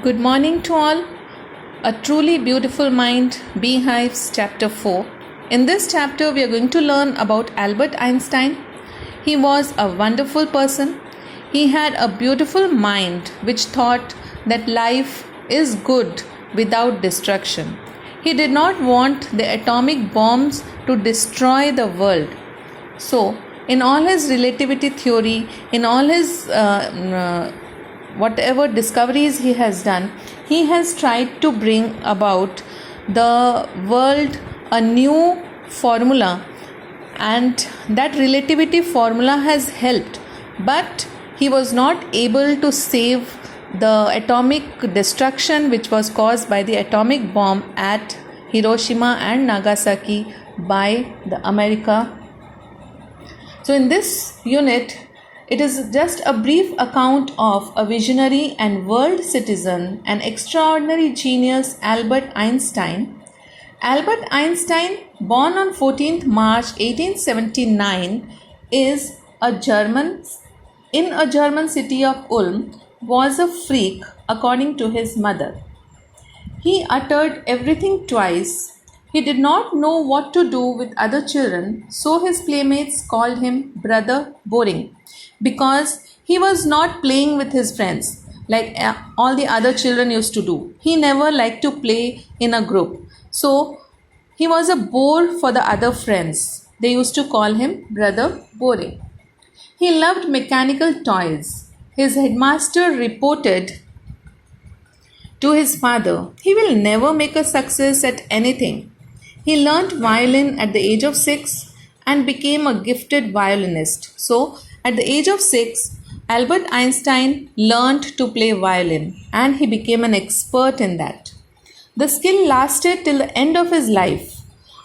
Good morning to all. A truly beautiful mind, Beehives, chapter 4. In this chapter, we are going to learn about Albert Einstein. He was a wonderful person. He had a beautiful mind which thought that life is good without destruction. He did not want the atomic bombs to destroy the world. So, in all his relativity theory, in all his whatever discoveries he has done, he has tried to bring about the world a new formula, and that relativity formula has helped, but he was not able to save the atomic destruction which was caused by the atomic bomb at Hiroshima and Nagasaki by the America. So in this unit, it is just a brief account of a visionary and world citizen, an extraordinary genius, Albert Einstein. Albert Einstein, born on 14th March 1879, is a German in a German city of Ulm, was a freak according to his mother. He uttered everything twice. He did not know what to do with other children, so his playmates called him Brother Boring, because he was not playing with his friends like all the other children used to do. He never liked to play in a group. So he was a bore for the other friends. They used to call him Brother Boring. He loved mechanical toys. His headmaster reported to his father, "He will never make a success at anything." He learnt violin at the age of 6 and became a gifted violinist. So, at the age of 6, Albert Einstein learnt to play violin and he became an expert in that. The skill lasted till the end of his life.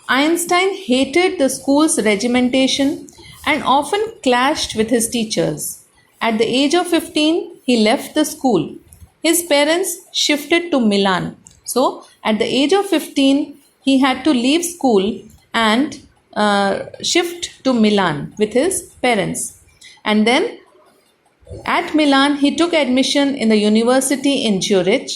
Einstein hated the school's regimentation and often clashed with his teachers. At the age of 15, he left the school. His parents shifted to Milan. So, at the age of 15, he had to leave school and shift to Milan with his parents. And then at Milan, he took admission in the university in Zurich.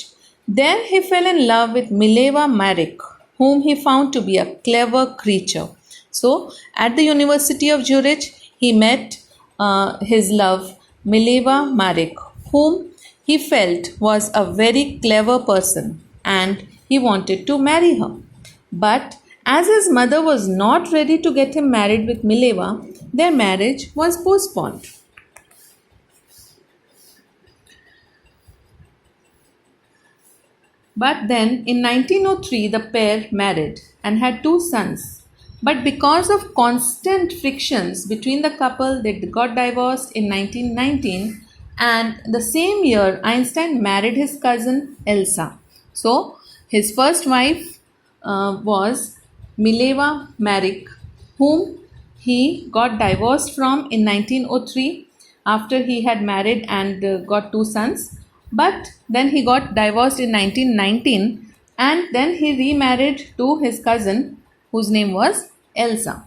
There he fell in love with Mileva Maric, whom he found to be a clever creature. So at the University of Zurich, he met his love, Mileva Maric, whom he felt was a very clever person and he wanted to marry her. But as his mother was not ready to get him married with Mileva, their marriage was postponed. But then in 1903, the pair married and had 2 sons. But because of constant frictions between the couple, they got divorced in 1919, and the same year Einstein married his cousin Elsa. So his first wife was Mileva Maric, whom he got divorced from in 1903 after he had married and got 2 sons. But then he got divorced in 1919 and then he remarried to his cousin whose name was Elsa.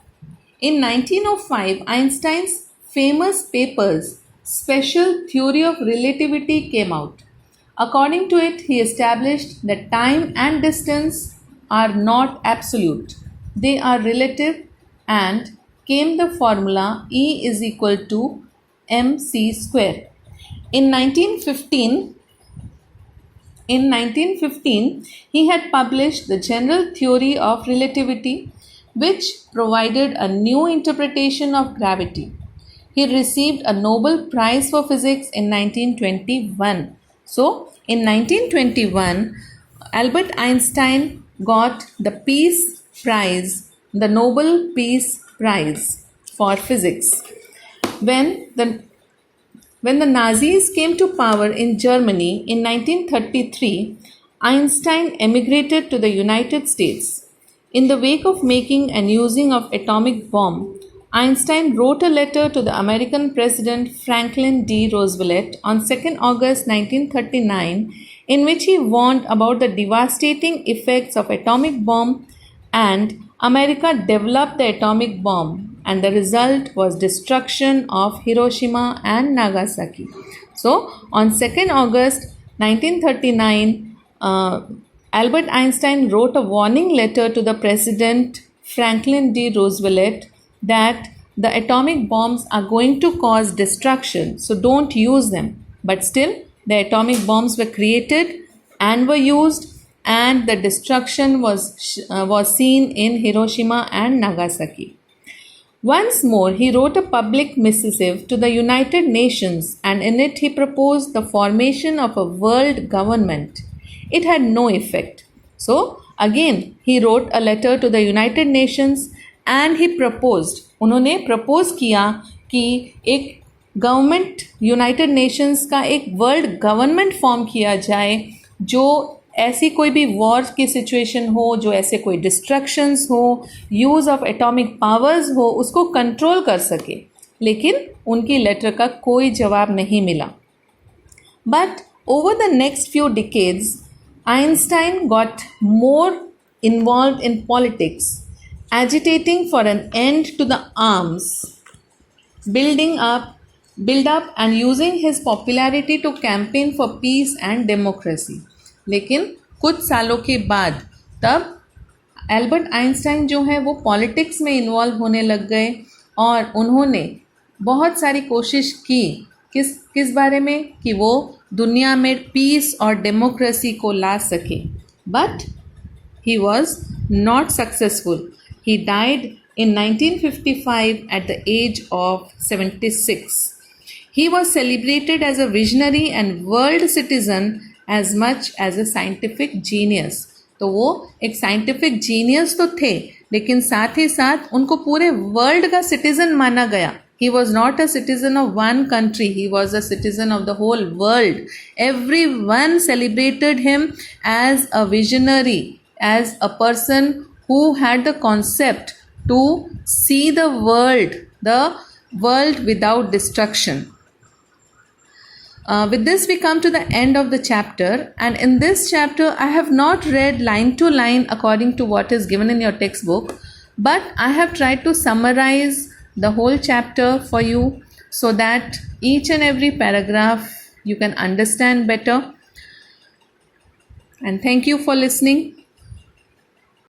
In 1905, Einstein's famous papers, Special Theory of Relativity, came out. According to it, he established that time and distance are not absolute. They are relative, and came the formula E is equal to mc square. In 1915, he had published the General Theory of Relativity, which provided a new interpretation of gravity. He received a Nobel Prize for Physics in 1921. So, in 1921, Albert Einstein got the Peace Prize, the Nobel Peace Prize for Physics. When the Nazis came to power in Germany in 1933, Einstein emigrated to the United States. In the wake of making and using of atomic bomb, Einstein wrote a letter to the American President Franklin D. Roosevelt on 2nd August 1939 in which he warned about the devastating effects of atomic bomb, and America developed the atomic bomb and the result was destruction of Hiroshima and Nagasaki. So on 2nd August 1939, Albert Einstein wrote a warning letter to the President Franklin D. Roosevelt that the atomic bombs are going to cause destruction, so don't use them. But still, the atomic bombs were created and were used, and the destruction was seen in Hiroshima and Nagasaki. Once more, he wrote a public missive to the United Nations, and in it he proposed the formation of a world government. It had no effect. So, again, he wrote a letter to the United Nations and he proposed, उन्होंने propose किया कि एक government, United Nations का एक world government form किया जाए जो ऐसी कोई भी वॉर की सिचुएशन हो, जो ऐसे कोई डिस्ट्रक्शंस हो, यूज़ ऑफ एटॉमिक पावर्स हो, उसको कंट्रोल कर सके. लेकिन उनकी लेटर का कोई जवाब नहीं मिला. But over the next few decades Einstein got more involved in politics, agitating for an end to the arms, build up and using his popularity to campaign for peace and democracy. लेकिन कुछ सालों के बाद तब Albert Einstein जो है वो politics में इन्वॉल्व होने लग गए और उन्होंने बहुत सारी कोशिश की किस बारे में कि वो दुनिया में पीस और डेमोक्रेसी को ला सके. But he was not successful. He died in 1955 at the age of 76. He was celebrated as a visionary and world citizen as much as a scientific genius. तो वो एक साइंटिफिक जीनियस तो थे, लेकिन साथ ही साथ उनको पूरे वर्ल्ड का सिटीजन माना गया. He was not a citizen of one country, he was a citizen of the whole world. Everyone celebrated him as a visionary, as a person who had the concept to see the world without destruction. With this we come to the end of the chapter, and in this chapter I have not read line to line according to what is given in your textbook, but I have tried to summarize the whole chapter for you so that each and every paragraph you can understand better. And thank you for listening.